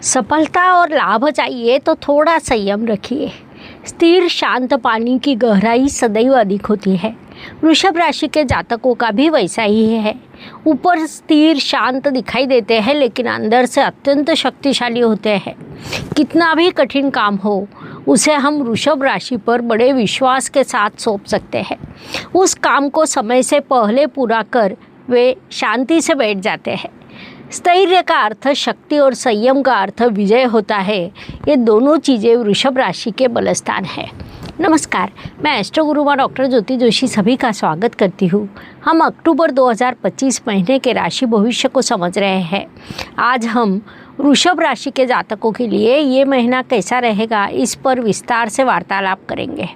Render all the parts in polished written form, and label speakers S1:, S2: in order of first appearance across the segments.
S1: सफलता और लाभ चाहिए तो थोड़ा संयम रखिए। स्थिर शांत पानी की गहराई सदैव अधिक होती है। वृषभ राशि के जातकों का भी वैसा ही है। ऊपर स्थिर शांत दिखाई देते हैं लेकिन अंदर से अत्यंत शक्तिशाली होते हैं। कितना भी कठिन काम हो उसे हम वृषभ राशि पर बड़े विश्वास के साथ सौंप सकते हैं। उस काम को समय से पहले पूरा कर वे शांति से बैठ जाते हैं। स्थैर्य का अर्थ शक्ति और संयम का अर्थ विजय होता है। ये दोनों चीज़ें वृषभ राशि के बलस्थान है। नमस्कार, मैं एस्ट्रो गुरुमा डॉक्टर ज्योति जोशी सभी का स्वागत करती हूँ। हम अक्टूबर 2025 महीने के राशि भविष्य को समझ रहे हैं। आज हम वृषभ राशि के जातकों के लिए ये महीना कैसा रहेगा इस पर विस्तार से वार्तालाप करेंगे।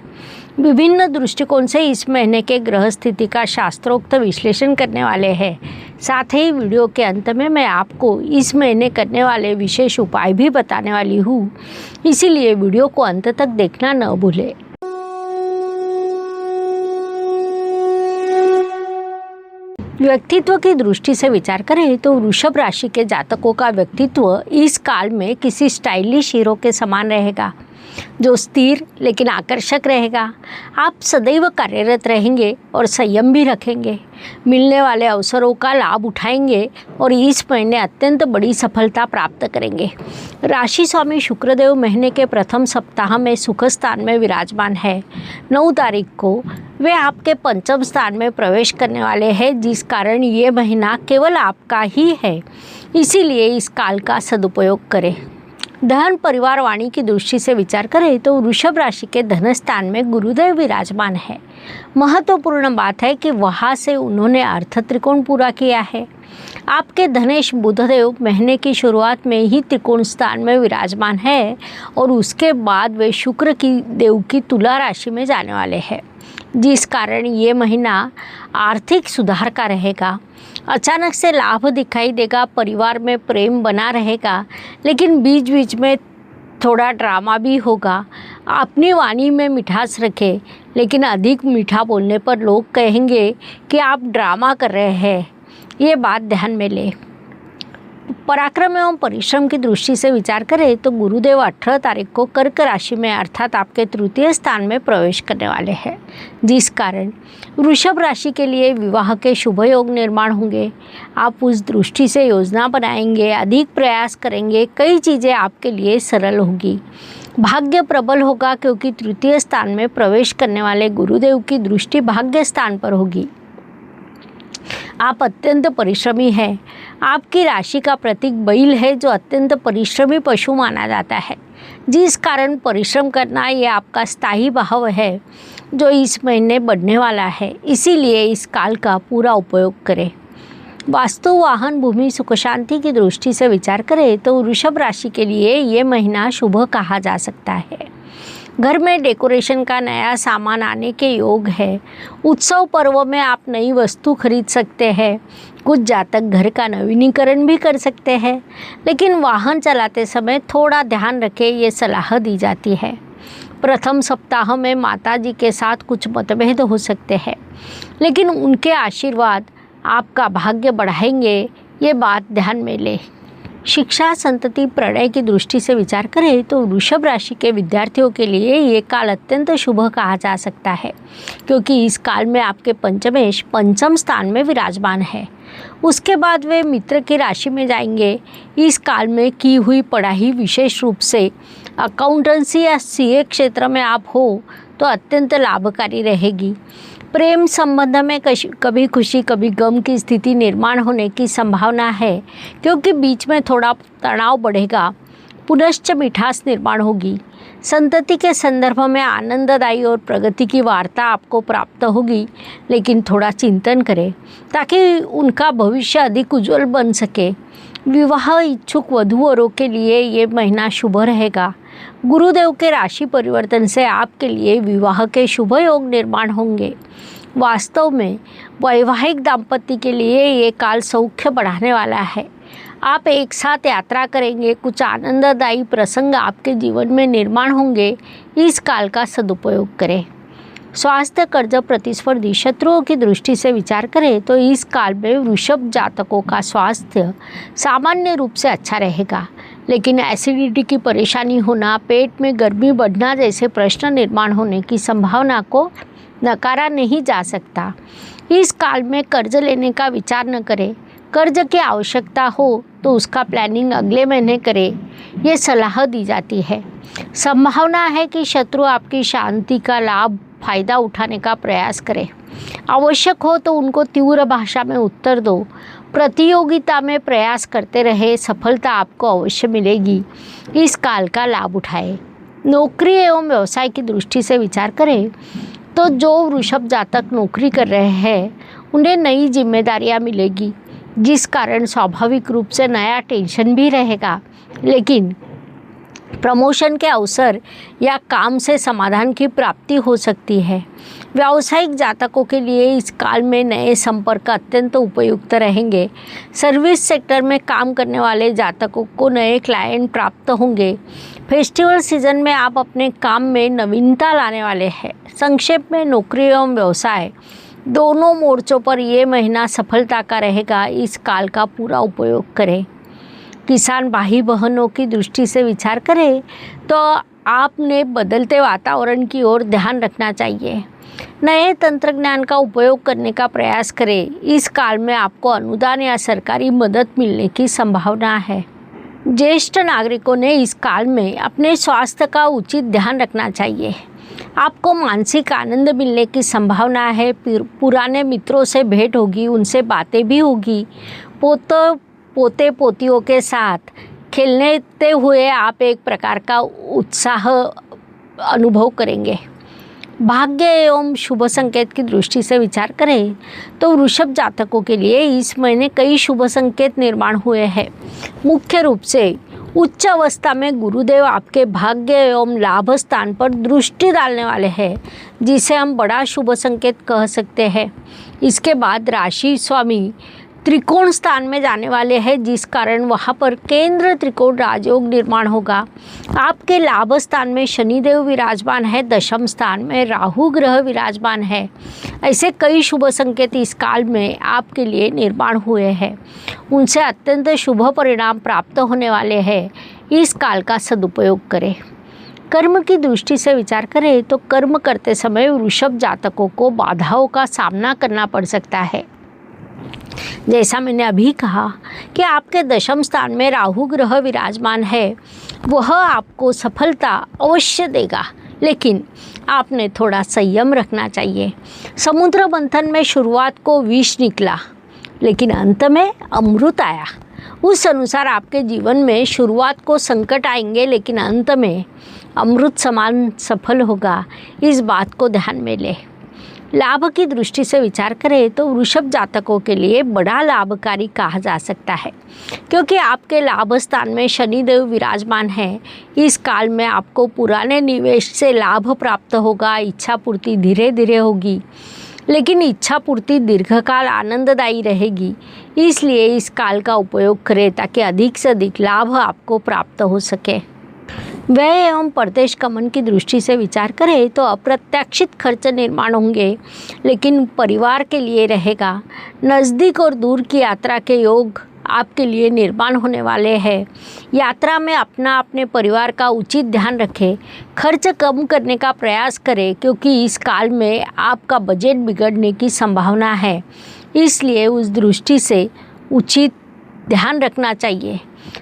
S1: विभिन्न दृष्टिकोण से इस महीने के ग्रह स्थिति का शास्त्रोक्त विश्लेषण करने वाले हैं। साथ ही वीडियो के अंत में मैं आपको इस महीने करने वाले विशेष उपाय भी बताने वाली हूँ, इसीलिए वीडियो को अंत तक देखना न भूलें। व्यक्तित्व की दृष्टि से विचार करें तो वृषभ राशि के जातकों का व्यक्तित्व इस काल में किसी स्टाइलिश हीरो के समान रहेगा, जो स्थिर लेकिन आकर्षक रहेगा। आप सदैव कार्यरत रहेंगे और संयम भी रखेंगे। मिलने वाले अवसरों का लाभ उठाएंगे और इस महीने अत्यंत बड़ी सफलता प्राप्त करेंगे। राशि स्वामी शुक्रदेव महीने के प्रथम सप्ताह में सुख स्थान में विराजमान है। 9 तारीख को वे आपके पंचम स्थान में प्रवेश करने वाले हैं, जिस कारण ये महीना केवल आपका ही है। इसीलिए इस काल का सदुपयोग करें। धन परिवार वाणी की दृष्टि से विचार करें तो वृषभ राशि के धन स्थान में गुरुदेव विराजमान है। महत्वपूर्ण बात है कि वहाँ से उन्होंने अर्थ त्रिकोण पूरा किया है। आपके धनेश बुधदेव महीने की शुरुआत में ही त्रिकोण स्थान में विराजमान है और उसके बाद वे शुक्र की देव की तुला राशि में जाने वाले हैं, जिस कारण ये महीना आर्थिक सुधार का रहेगा। अचानक से लाभ दिखाई देगा। परिवार में प्रेम बना रहेगा, लेकिन बीच बीच में थोड़ा ड्रामा भी होगा। अपनी वाणी में मिठास रखें, लेकिन अधिक मीठा बोलने पर लोग कहेंगे कि आप ड्रामा कर रहे हैं। ये बात ध्यान में लें। पराक्रम एवं परिश्रम की दृष्टि से विचार करें तो गुरुदेव 18 तारीख को कर्क राशि में अर्थात आपके तृतीय स्थान में प्रवेश करने वाले हैं, जिस कारण वृषभ राशि के लिए विवाह के शुभ योग निर्माण होंगे। आप उस दृष्टि से योजना बनाएंगे, अधिक प्रयास करेंगे, कई चीज़ें आपके लिए सरल होगी। भाग्य प्रबल होगा क्योंकि तृतीय स्थान में प्रवेश करने वाले गुरुदेव की दृष्टि भाग्य स्थान पर होगी। आप अत्यंत परिश्रमी हैं। आपकी राशि का प्रतीक बैल है, जो अत्यंत परिश्रमी पशु माना जाता है, जिस कारण परिश्रम करना ये आपका स्थायी भाव है, जो इस महीने बढ़ने वाला है। इसीलिए इस काल का पूरा उपयोग करें। वास्तु वाहन भूमि सुख शांति की दृष्टि से विचार करें तो वृषभ राशि के लिए ये महीना शुभ कहा जा सकता है। घर में डेकोरेशन का नया सामान आने के योग है। उत्सव पर्व में आप नई वस्तु खरीद सकते हैं। कुछ जातक घर का नवीनीकरण भी कर सकते हैं, लेकिन वाहन चलाते समय थोड़ा ध्यान रखें, ये सलाह दी जाती है। प्रथम सप्ताह में माताजी के साथ कुछ मतभेद हो सकते हैं, लेकिन उनके आशीर्वाद आपका भाग्य बढ़ाएंगे, ये बात ध्यान में लें। शिक्षा संतति प्रणय की दृष्टि से विचार करें तो वृषभ राशि के विद्यार्थियों के लिए ये काल अत्यंत शुभ कहा जा सकता है, क्योंकि इस काल में आपके पंचमेश पंचम स्थान में विराजमान है। उसके बाद वे मित्र की राशि में जाएंगे। इस काल में की हुई पढ़ाई, विशेष रूप से अकाउंटेंसी या सीए क्षेत्र में आप हो तो अत्यंत लाभकारी रहेगी। प्रेम संबंध में कभी खुशी कभी गम की स्थिति निर्माण होने की संभावना है, क्योंकि बीच में थोड़ा तनाव बढ़ेगा। पुनश्च मिठास निर्माण होगी। संतति के संदर्भ में आनंददायी और प्रगति की वार्ता आपको प्राप्त होगी, लेकिन थोड़ा चिंतन करें ताकि उनका भविष्य अधिक उज्जवल बन सके। विवाह इच्छुक वधूवरों के लिए ये महीना शुभ रहेगा। गुरुदेव के राशि परिवर्तन से आपके लिए विवाह के शुभ योग निर्माण होंगे। वास्तव में वैवाहिक दाम्पत्य के लिए ये काल सौख्य बढ़ाने वाला है। आप एक साथ यात्रा करेंगे, कुछ आनंददायी प्रसंग आपके जीवन में निर्माण होंगे। इस काल का सदुपयोग करें। स्वास्थ्य, कर्ज, प्रतिस्पर्धी, शत्रुओं की दृष्टि से विचार करें तो इस काल में वृषभ जातकों का स्वास्थ्य सामान्य रूप से अच्छा रहेगा, लेकिन एसिडिटी की परेशानी होना, पेट में गर्मी बढ़ना जैसे प्रश्न निर्माण होने की संभावना को नकारा नहीं जा सकता। इस काल में कर्ज लेने का विचार न करें। कर्ज की आवश्यकता हो तो उसका प्लानिंग अगले महीने करें, ये सलाह दी जाती है। संभावना है कि शत्रु आपकी शांति का लाभ फायदा उठाने का प्रयास करें। आवश्यक हो तो उनको तीव्र भाषा में उत्तर दो। प्रतियोगिता में प्रयास करते रहे, सफलता आपको अवश्य मिलेगी। इस काल का लाभ उठाएं। नौकरी एवं व्यवसाय की दृष्टि से विचार करें तो जो वृषभ जातक नौकरी कर रहे हैं उन्हें नई जिम्मेदारियां मिलेगी, जिस कारण स्वाभाविक रूप से नया टेंशन भी रहेगा, लेकिन प्रमोशन के अवसर या काम से समाधान की प्राप्ति हो सकती है। व्यावसायिक जातकों के लिए इस काल में नए संपर्क अत्यंत उपयुक्त रहेंगे। सर्विस सेक्टर में काम करने वाले जातकों को नए क्लाइंट प्राप्त होंगे। फेस्टिवल सीजन में आप अपने काम में नवीनता लाने वाले हैं। संक्षेप में नौकरी एवं व्यवसाय दोनों मोर्चों पर ये महीना सफलता का रहेगा। इस काल का पूरा उपयोग करें। किसान भाई बहनों की दृष्टि से विचार करें तो आपने बदलते वातावरण की ओर ध्यान रखना चाहिए। नए तंत्रज्ञान का उपयोग करने का प्रयास करें। इस काल में आपको अनुदान या सरकारी मदद मिलने की संभावना है। ज्येष्ठ नागरिकों ने इस काल में अपने स्वास्थ्य का उचित ध्यान रखना चाहिए। आपको मानसिक आनंद मिलने की संभावना है। पुराने मित्रों से भेंट होगी, उनसे बातें भी होगी। पोते पोतियों के साथ खेलते हुए आप एक प्रकार का उत्साह अनुभव करेंगे। भाग्य एवं शुभ संकेत की दृष्टि से विचार करें तो वृषभ जातकों के लिए इस महीने कई शुभ संकेत निर्माण हुए हैं। मुख्य रूप से उच्च अवस्था में गुरुदेव आपके भाग्य एवं लाभ स्थान पर दृष्टि डालने वाले हैं, जिसे हम बड़ा शुभ संकेत कह सकते हैं। इसके बाद राशि स्वामी त्रिकोण स्थान में जाने वाले हैं, जिस कारण वहाँ पर केंद्र त्रिकोण राजयोग निर्माण होगा। आपके लाभ स्थान में शनिदेव विराजमान है, दशम स्थान में राहु ग्रह विराजमान है। ऐसे कई शुभ संकेत इस काल में आपके लिए निर्माण हुए हैं। उनसे अत्यंत शुभ परिणाम प्राप्त होने वाले हैं। इस काल का सदुपयोग करें। कर्म की दृष्टि से विचार करें तो कर्म करते समय वृषभ जातकों को बाधाओं का सामना करना पड़ सकता है। जैसा मैंने अभी कहा कि आपके दशम स्थान में राहु ग्रह विराजमान है, वह आपको सफलता अवश्य देगा, लेकिन आपने थोड़ा संयम रखना चाहिए। समुद्र मंथन में शुरुआत को विष निकला, लेकिन अंत में अमृत आया। उस अनुसार आपके जीवन में शुरुआत को संकट आएंगे, लेकिन अंत में अमृत समान सफल होगा। इस बात को ध्यान में ले। लाभ की दृष्टि से विचार करें तो वृषभ जातकों के लिए बड़ा लाभकारी कहा जा सकता है, क्योंकि आपके लाभ स्थान में शनिदेव विराजमान है। इस काल में आपको पुराने निवेश से लाभ प्राप्त होगा। इच्छा पूर्ति धीरे धीरे होगी, लेकिन इच्छा पूर्ति दीर्घकाल आनंददायी रहेगी। इसलिए इस काल का उपयोग करें ताकि अधिक से अधिक लाभ आपको प्राप्त हो सके। व्यय एवं प्रदेश गमन की दृष्टि से विचार करें तो अप्रत्याशित खर्च निर्माण होंगे, लेकिन परिवार के लिए रहेगा। नज़दीक और दूर की यात्रा के योग आपके लिए निर्माण होने वाले हैं। यात्रा में अपने परिवार का उचित ध्यान रखें। खर्च कम करने का प्रयास करें, क्योंकि इस काल में आपका बजट बिगड़ने की संभावना है। इसलिए उस दृष्टि से उचित ध्यान रखना चाहिए।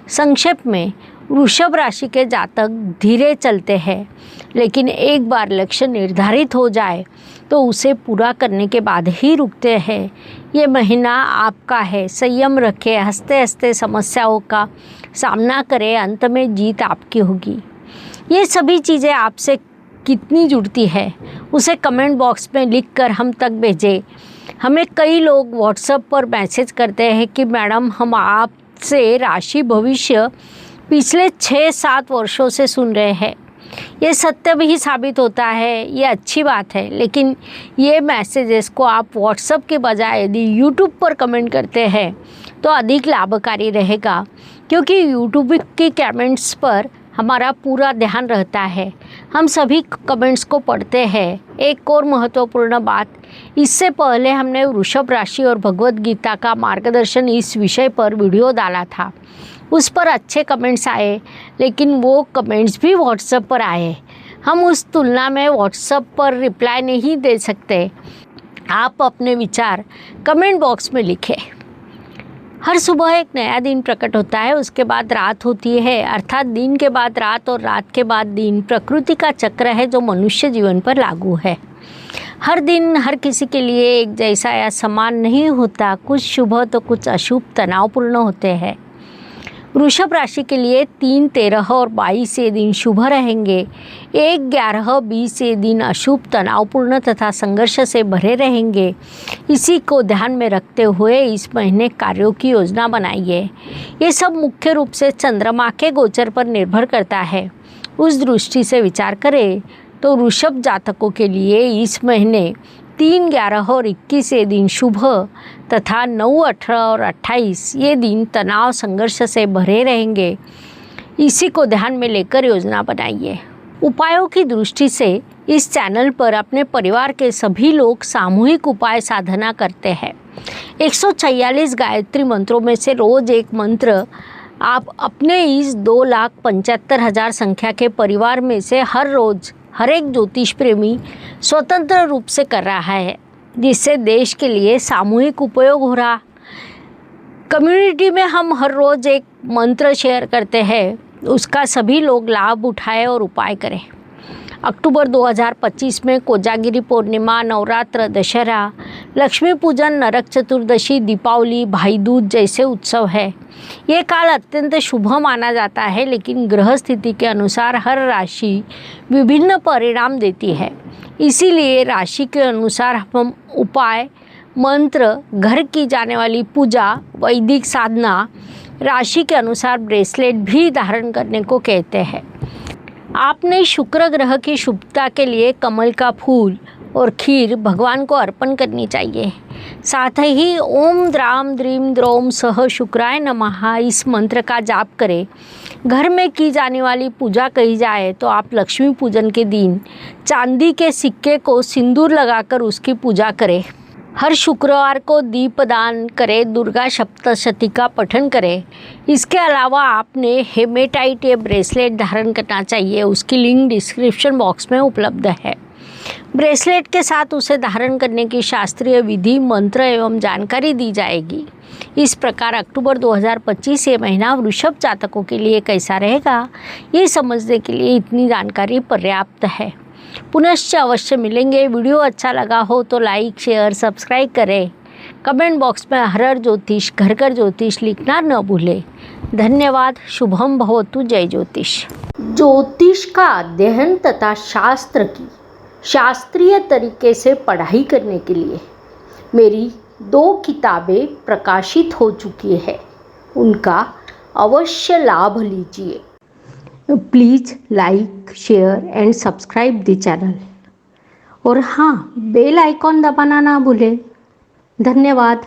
S1: संक्षेप में वृषभ राशि के जातक धीरे चलते हैं, लेकिन एक बार लक्ष्य निर्धारित हो जाए तो उसे पूरा करने के बाद ही रुकते हैं। ये महीना आपका है। संयम रखें, हंसते हंसते समस्याओं का सामना करें, अंत में जीत आपकी होगी। ये सभी चीज़ें आपसे कितनी जुड़ती है उसे कमेंट बॉक्स में लिखकर हम तक भेजें। हमें कई लोग व्हाट्सएप पर मैसेज करते हैं कि मैडम हम आपसे राशि भविष्य पिछले 6-7 वर्षों से सुन रहे हैं। ये सत्य भी साबित होता है, ये अच्छी बात है, लेकिन ये मैसेजेस को आप व्हाट्सएप के बजाय यदि यूट्यूब पर कमेंट करते हैं तो अधिक लाभकारी रहेगा, क्योंकि यूट्यूब की कमेंट्स पर हमारा पूरा ध्यान रहता है। हम सभी कमेंट्स को पढ़ते हैं। एक और महत्वपूर्ण बात, इससे पहले हमने वृषभ राशि और भगवद गीता का मार्गदर्शन इस विषय पर वीडियो डाला था। उस पर अच्छे कमेंट्स आए, लेकिन वो कमेंट्स भी व्हाट्सएप पर आए। हम उस तुलना में व्हाट्सएप पर रिप्लाई नहीं दे सकते। आप अपने विचार कमेंट बॉक्स में लिखें। हर सुबह एक नया दिन प्रकट होता है, उसके बाद रात होती है, अर्थात दिन के बाद रात और रात के बाद दिन प्रकृति का चक्र है जो मनुष्य जीवन पर लागू है। हर दिन हर किसी के लिए एक जैसा या समान नहीं होता। कुछ शुभ तो कुछ अशुभ तनावपूर्ण होते हैं। वृषभ राशि के लिए 3, 13 और 22 ये दिन शुभ रहेंगे। 1, 11, 20 ये दिन अशुभ, तनावपूर्ण तथा संघर्ष से भरे रहेंगे। इसी को ध्यान में रखते हुए इस महीने कार्यों की योजना बनाइए। ये सब मुख्य रूप से चंद्रमा के गोचर पर निर्भर करता है। उस दृष्टि से विचार करें तो वृषभ जातकों के लिए इस महीने 3, 11 और 21 ये दिन शुभ तथा 9, 18 और 28 ये दिन तनाव संघर्ष से भरे रहेंगे। इसी को ध्यान में लेकर योजना बनाइए। उपायों की दृष्टि से इस चैनल पर अपने परिवार के सभी लोग सामूहिक उपाय साधना करते हैं। 146 गायत्री मंत्रों में से रोज एक मंत्र आप अपने इस 2,75,000 संख्या के परिवार में से हर रोज हर एक ज्योतिष प्रेमी स्वतंत्र रूप से कर रहा है, जिससे देश के लिए सामूहिक उपयोग हो रहा। कम्युनिटी में हम हर रोज़ एक मंत्र शेयर करते हैं, उसका सभी लोग लाभ उठाएं और उपाय करें। अक्टूबर 2025 में कोजागिरी पूर्णिमा, नवरात्र, दशहरा, लक्ष्मी पूजन, नरक चतुर्दशी, दीपावली, भाई दूज जैसे उत्सव है। ये काल अत्यंत शुभ माना जाता है, लेकिन ग्रह स्थिति के अनुसार हर राशि विभिन्न परिणाम देती है। इसीलिए राशि के अनुसार हम उपाय, मंत्र, घर की जाने वाली पूजा, वैदिक साधना, राशि के अनुसार ब्रेसलेट भी धारण करने को कहते हैं। आपने शुक्र ग्रह की शुभता के लिए कमल का फूल और खीर भगवान को अर्पण करनी चाहिए। साथ ही ओम द्राम द्रीम द्रोम सह शुक्राय नमः इस मंत्र का जाप करें। घर में की जाने वाली पूजा कही जाए तो आप लक्ष्मी पूजन के दिन चांदी के सिक्के को सिंदूर लगाकर उसकी पूजा करें। हर शुक्रवार को दीपदान करें, दुर्गा सप्तशती का पठन करें। इसके अलावा आपने हेमेटाइट ये ब्रेसलेट धारण करना चाहिए, उसकी लिंक डिस्क्रिप्शन बॉक्स में उपलब्ध है। ब्रेसलेट के साथ उसे धारण करने की शास्त्रीय विधि, मंत्र एवं जानकारी दी जाएगी। इस प्रकार अक्टूबर 2025 ये महीना वृषभ जातकों के लिए कैसा रहेगा, ये समझने के लिए इतनी जानकारी पर्याप्त है। पुनश्च अवश्य मिलेंगे। वीडियो अच्छा लगा हो तो लाइक, शेयर, सब्सक्राइब करें। कमेंट बॉक्स में हर हर ज्योतिष, घर घर ज्योतिष लिखना न भूलें। धन्यवाद। शुभम भवतु। जय ज्योतिष। ज्योतिष का अध्ययन तथा शास्त्र की शास्त्रीय तरीके से पढ़ाई करने के लिए मेरी 2 किताबें प्रकाशित हो चुकी है, उनका अवश्य लाभ लीजिए। Please like, share and subscribe the channel. और हाँ, बेल आइकॉन दबाना ना भूलें। धन्यवाद।